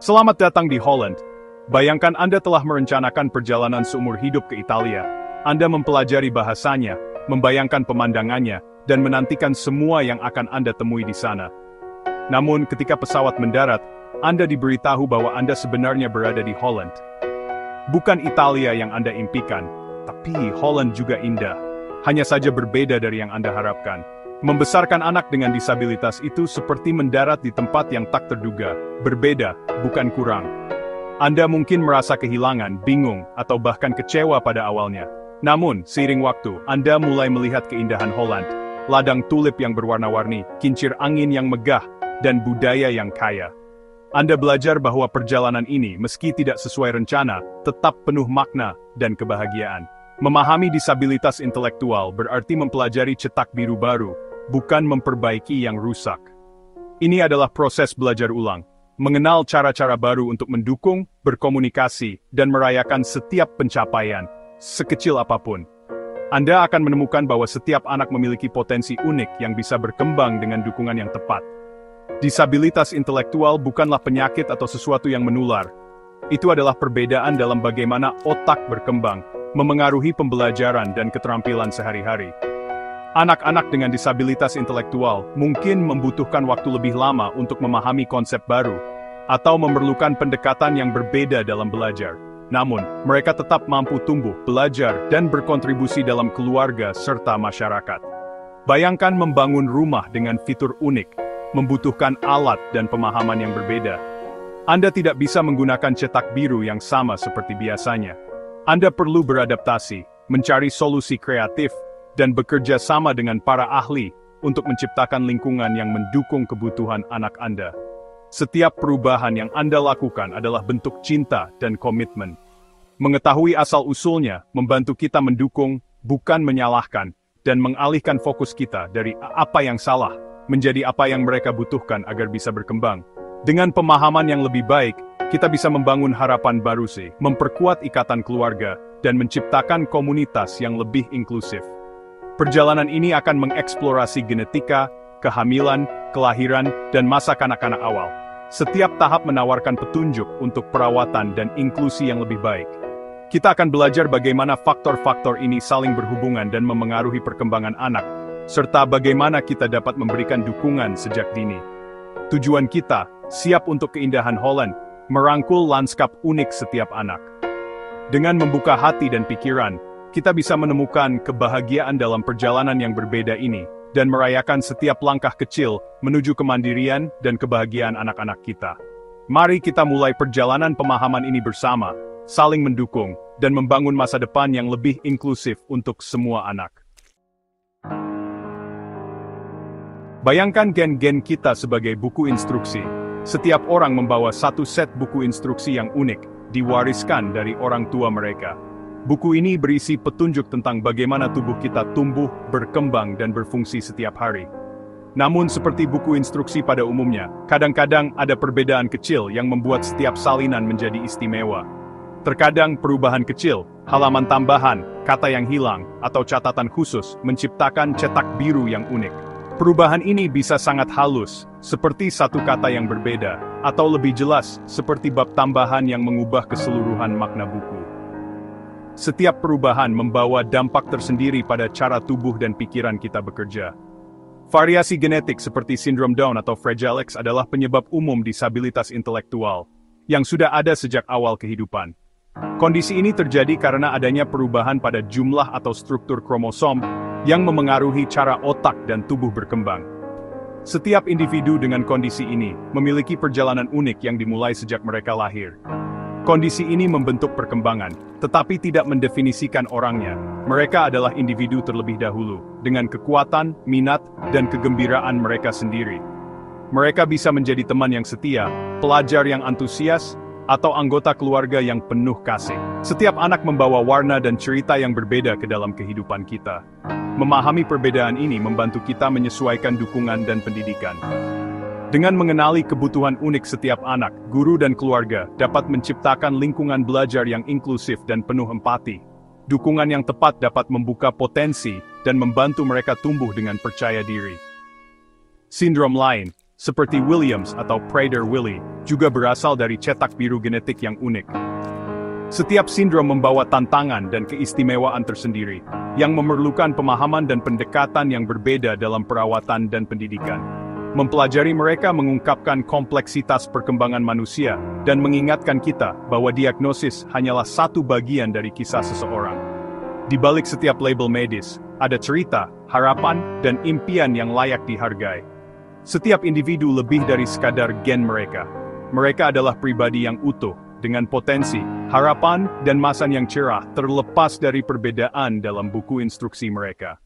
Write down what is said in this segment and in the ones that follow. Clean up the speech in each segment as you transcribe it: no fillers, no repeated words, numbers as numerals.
Selamat datang di Holland. Bayangkan Anda telah merencanakan perjalanan seumur hidup ke Italia. Anda mempelajari bahasanya, membayangkan pemandangannya, dan menantikan semua yang akan Anda temui di sana. Namun, ketika pesawat mendarat, Anda diberitahu bahwa Anda sebenarnya berada di Holland. Bukan Italia yang Anda impikan, tapi Holland juga indah. Hanya saja berbeda dari yang Anda harapkan. Membesarkan anak dengan disabilitas itu seperti mendarat di tempat yang tak terduga, berbeda, bukan kurang. Anda mungkin merasa kehilangan, bingung, atau bahkan kecewa pada awalnya. Namun, seiring waktu, Anda mulai melihat keindahan Holland, ladang tulip yang berwarna-warni, kincir angin yang megah, dan budaya yang kaya. Anda belajar bahwa perjalanan ini, meski tidak sesuai rencana, tetap penuh makna dan kebahagiaan. Memahami disabilitas intelektual berarti mempelajari cetak biru baru, bukan memperbaiki yang rusak. Ini adalah proses belajar ulang, mengenal cara-cara baru untuk mendukung, berkomunikasi, dan merayakan setiap pencapaian, sekecil apapun. Anda akan menemukan bahwa setiap anak memiliki potensi unik yang bisa berkembang dengan dukungan yang tepat. Disabilitas intelektual bukanlah penyakit atau sesuatu yang menular. Itu adalah perbedaan dalam bagaimana otak berkembang, memengaruhi pembelajaran dan keterampilan sehari-hari. Anak-anak dengan disabilitas intelektual mungkin membutuhkan waktu lebih lama untuk memahami konsep baru, atau memerlukan pendekatan yang berbeda dalam belajar. Namun, mereka tetap mampu tumbuh, belajar, dan berkontribusi dalam keluarga serta masyarakat. Bayangkan membangun rumah dengan fitur unik, membutuhkan alat dan pemahaman yang berbeda. Anda tidak bisa menggunakan cetak biru yang sama seperti biasanya. Anda perlu beradaptasi, mencari solusi kreatif, dan bekerja sama dengan para ahli untuk menciptakan lingkungan yang mendukung kebutuhan anak Anda. Setiap perubahan yang Anda lakukan adalah bentuk cinta dan komitmen. Mengetahui asal-usulnya membantu kita mendukung, bukan menyalahkan, dan mengalihkan fokus kita dari apa yang salah, menjadi apa yang mereka butuhkan agar bisa berkembang. Dengan pemahaman yang lebih baik, kita bisa membangun harapan baru sih, memperkuat ikatan keluarga, dan menciptakan komunitas yang lebih inklusif. Perjalanan ini akan mengeksplorasi genetika, kehamilan, kelahiran, dan masa kanak-kanak awal. Setiap tahap menawarkan petunjuk untuk perawatan dan inklusi yang lebih baik. Kita akan belajar bagaimana faktor-faktor ini saling berhubungan dan memengaruhi perkembangan anak, serta bagaimana kita dapat memberikan dukungan sejak dini. Tujuan kita, siap untuk keindahan Holland, merangkul lanskap unik setiap anak. Dengan membuka hati dan pikiran, kita bisa menemukan kebahagiaan dalam perjalanan yang berbeda ini, dan merayakan setiap langkah kecil menuju kemandirian dan kebahagiaan anak-anak kita. Mari kita mulai perjalanan pemahaman ini bersama, saling mendukung, dan membangun masa depan yang lebih inklusif untuk semua anak. Bayangkan gen-gen kita sebagai buku instruksi. Setiap orang membawa satu set buku instruksi yang unik, diwariskan dari orang tua mereka. Buku ini berisi petunjuk tentang bagaimana tubuh kita tumbuh, berkembang, dan berfungsi setiap hari. Namun seperti buku instruksi pada umumnya, kadang-kadang ada perbedaan kecil yang membuat setiap salinan menjadi istimewa. Terkadang perubahan kecil, halaman tambahan, kata yang hilang, atau catatan khusus menciptakan cetak biru yang unik. Perubahan ini bisa sangat halus, seperti satu kata yang berbeda, atau lebih jelas, seperti bab tambahan yang mengubah keseluruhan makna buku. Setiap perubahan membawa dampak tersendiri pada cara tubuh dan pikiran kita bekerja. Variasi genetik seperti sindrom Down atau Fragile X adalah penyebab umum disabilitas intelektual, yang sudah ada sejak awal kehidupan. Kondisi ini terjadi karena adanya perubahan pada jumlah atau struktur kromosom, yang memengaruhi cara otak dan tubuh berkembang. Setiap individu dengan kondisi ini memiliki perjalanan unik yang dimulai sejak mereka lahir. Kondisi ini membentuk perkembangan, tetapi tidak mendefinisikan orangnya. Mereka adalah individu terlebih dahulu, dengan kekuatan, minat, dan kegembiraan mereka sendiri. Mereka bisa menjadi teman yang setia, pelajar yang antusias, atau anggota keluarga yang penuh kasih. Setiap anak membawa warna dan cerita yang berbeda ke dalam kehidupan kita. Memahami perbedaan ini membantu kita menyesuaikan dukungan dan pendidikan. Dengan mengenali kebutuhan unik setiap anak, guru dan keluarga dapat menciptakan lingkungan belajar yang inklusif dan penuh empati. Dukungan yang tepat dapat membuka potensi dan membantu mereka tumbuh dengan percaya diri. Sindrom lain, seperti Williams atau Prader-Willi, juga berasal dari cetak biru genetik yang unik. Setiap sindrom membawa tantangan dan keistimewaan tersendiri, yang memerlukan pemahaman dan pendekatan yang berbeda dalam perawatan dan pendidikan. Mempelajari mereka mengungkapkan kompleksitas perkembangan manusia, dan mengingatkan kita bahwa diagnosis hanyalah satu bagian dari kisah seseorang. Di balik setiap label medis, ada cerita, harapan, dan impian yang layak dihargai. Setiap individu lebih dari sekadar gen mereka. Mereka adalah pribadi yang utuh, dengan potensi, harapan, dan masa yang cerah terlepas dari perbedaan dalam buku instruksi mereka.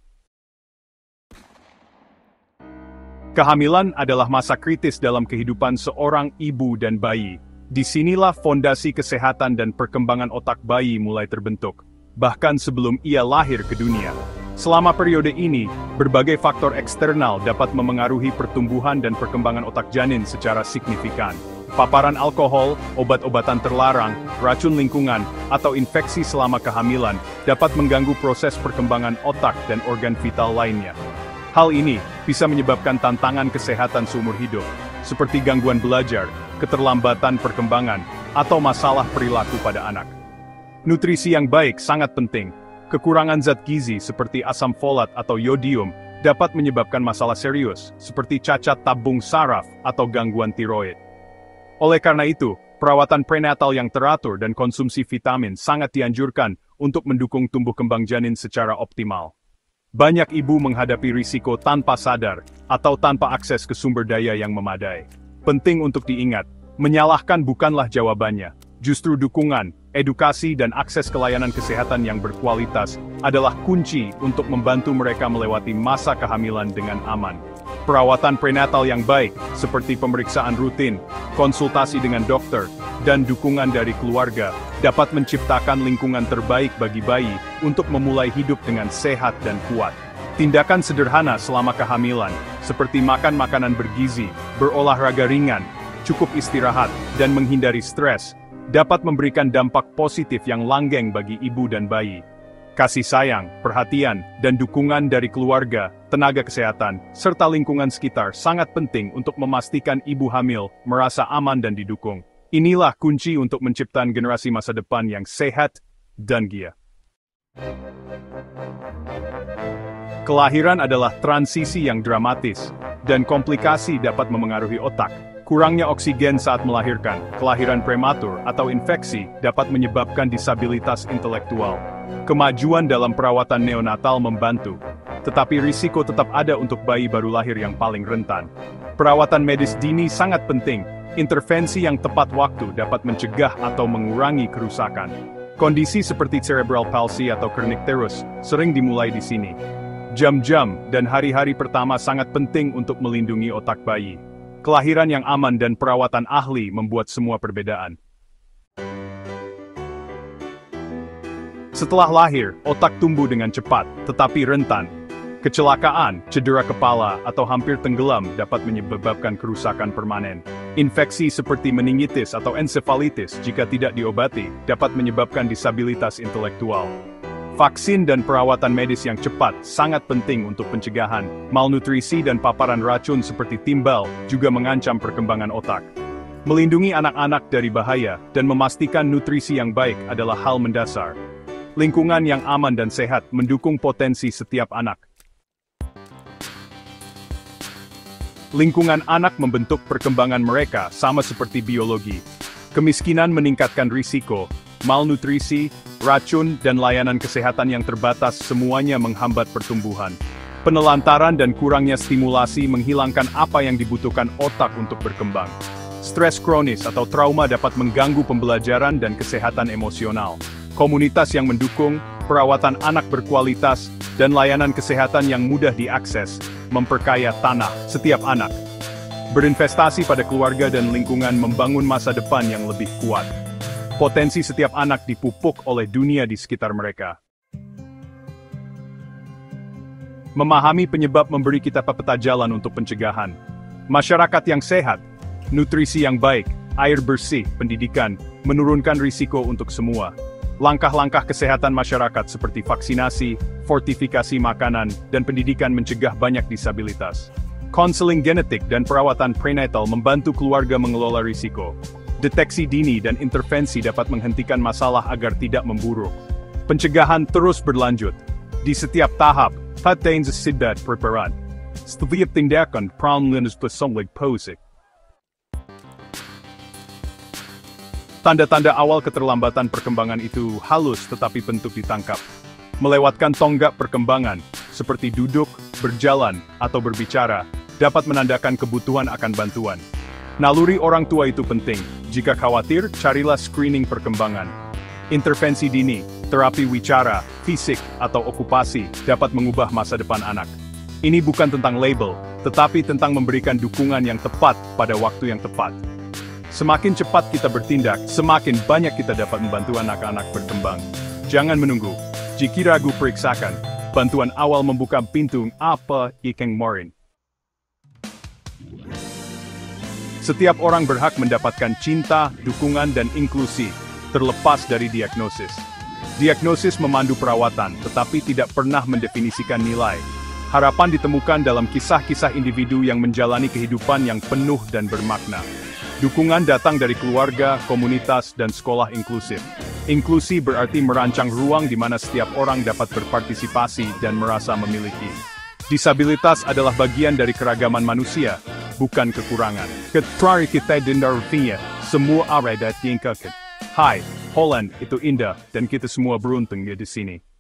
Kehamilan adalah masa kritis dalam kehidupan seorang ibu dan bayi. Disinilah fondasi kesehatan dan perkembangan otak bayi mulai terbentuk, bahkan sebelum ia lahir ke dunia. Selama periode ini, berbagai faktor eksternal dapat memengaruhi pertumbuhan dan perkembangan otak janin secara signifikan. Paparan alkohol, obat-obatan terlarang, racun lingkungan, atau infeksi selama kehamilan dapat mengganggu proses perkembangan otak dan organ vital lainnya. Hal ini bisa menyebabkan tantangan kesehatan seumur hidup, seperti gangguan belajar, keterlambatan perkembangan, atau masalah perilaku pada anak. Nutrisi yang baik sangat penting. Kekurangan zat gizi seperti asam folat atau yodium dapat menyebabkan masalah serius, seperti cacat tabung saraf atau gangguan tiroid. Oleh karena itu, perawatan prenatal yang teratur dan konsumsi vitamin sangat dianjurkan untuk mendukung tumbuh kembang janin secara optimal. Banyak ibu menghadapi risiko tanpa sadar, atau tanpa akses ke sumber daya yang memadai. Penting untuk diingat, menyalahkan bukanlah jawabannya. Justru dukungan, edukasi dan akses ke layanan kesehatan yang berkualitas adalah kunci untuk membantu mereka melewati masa kehamilan dengan aman. Perawatan prenatal yang baik, seperti pemeriksaan rutin, konsultasi dengan dokter, dan dukungan dari keluarga, dapat menciptakan lingkungan terbaik bagi bayi untuk memulai hidup dengan sehat dan kuat. Tindakan sederhana selama kehamilan, seperti makan makanan bergizi, berolahraga ringan, cukup istirahat, dan menghindari stres, dapat memberikan dampak positif yang langgeng bagi ibu dan bayi. Kasih sayang, perhatian, dan dukungan dari keluarga, tenaga kesehatan, serta lingkungan sekitar sangat penting untuk memastikan ibu hamil merasa aman dan didukung. Inilah kunci untuk menciptakan generasi masa depan yang sehat dan gia. Kelahiran adalah transisi yang dramatis, dan komplikasi dapat memengaruhi otak. Kurangnya oksigen saat melahirkan, kelahiran prematur, atau infeksi dapat menyebabkan disabilitas intelektual. Kemajuan dalam perawatan neonatal membantu, tetapi risiko tetap ada untuk bayi baru lahir yang paling rentan. Perawatan medis dini sangat penting. Intervensi yang tepat waktu dapat mencegah atau mengurangi kerusakan. Kondisi seperti cerebral palsy atau kernicterus sering dimulai di sini. Jam-jam dan hari-hari pertama sangat penting untuk melindungi otak bayi. Kelahiran yang aman dan perawatan ahli membuat semua perbedaan. Setelah lahir, otak tumbuh dengan cepat, tetapi rentan. Kecelakaan, cedera kepala, atau hampir tenggelam dapat menyebabkan kerusakan permanen. Infeksi seperti meningitis atau ensefalitis jika tidak diobati, dapat menyebabkan disabilitas intelektual. Vaksin dan perawatan medis yang cepat sangat penting untuk pencegahan. Malnutrisi dan paparan racun seperti timbal juga mengancam perkembangan otak. Melindungi anak-anak dari bahaya dan memastikan nutrisi yang baik adalah hal mendasar. Lingkungan yang aman dan sehat mendukung potensi setiap anak. Lingkungan anak membentuk perkembangan mereka sama seperti biologi. Kemiskinan meningkatkan risiko, malnutrisi, racun, dan layanan kesehatan yang terbatas semuanya menghambat pertumbuhan. Penelantaran dan kurangnya stimulasi menghilangkan apa yang dibutuhkan otak untuk berkembang. Stres kronis atau trauma dapat mengganggu pembelajaran dan kesehatan emosional. Komunitas yang mendukung, perawatan anak berkualitas, dan layanan kesehatan yang mudah diakses, memperkaya tanah setiap anak. Berinvestasi pada keluarga dan lingkungan membangun masa depan yang lebih kuat. Potensi setiap anak dipupuk oleh dunia di sekitar mereka. Memahami penyebab memberi kita peta jalan untuk pencegahan. Masyarakat yang sehat, nutrisi yang baik, air bersih, pendidikan, menurunkan risiko untuk semua. Langkah-langkah kesehatan masyarakat seperti vaksinasi, fortifikasi makanan, dan pendidikan mencegah banyak disabilitas. Konseling genetik dan perawatan prenatal membantu keluarga mengelola risiko. Deteksi dini dan intervensi dapat menghentikan masalah agar tidak memburuk. Pencegahan terus berlanjut. Di setiap tahap, tijdens sidbed preparat. Setiap tindakan perlindungan persoonlijk posik. Tanda-tanda awal keterlambatan perkembangan itu halus tetapi bentuk ditangkap. Melewatkan tonggak perkembangan, seperti duduk, berjalan, atau berbicara, dapat menandakan kebutuhan akan bantuan. Naluri orang tua itu penting. Jika khawatir, carilah screening perkembangan. Intervensi dini, terapi wicara, fisik, atau okupasi dapat mengubah masa depan anak. Ini bukan tentang label, tetapi tentang memberikan dukungan yang tepat pada waktu yang tepat. Semakin cepat kita bertindak, semakin banyak kita dapat membantu anak-anak berkembang. Jangan menunggu. Jika ragu, periksakan. Bantuan awal membuka pintu apa yang morin. Setiap orang berhak mendapatkan cinta, dukungan, dan inklusi, terlepas dari diagnosis. Diagnosis memandu perawatan, tetapi tidak pernah mendefinisikan nilai. Harapan ditemukan dalam kisah-kisah individu yang menjalani kehidupan yang penuh dan bermakna. Dukungan datang dari keluarga, komunitas, dan sekolah inklusif. Inklusi berarti merancang ruang di mana setiap orang dapat berpartisipasi dan merasa memiliki. Disabilitas adalah bagian dari keragaman manusia, bukan kekurangan. Kecuali kita dendarnya, semua ada yang kekit. Hai, Holland itu indah, dan kita semua beruntung di sini.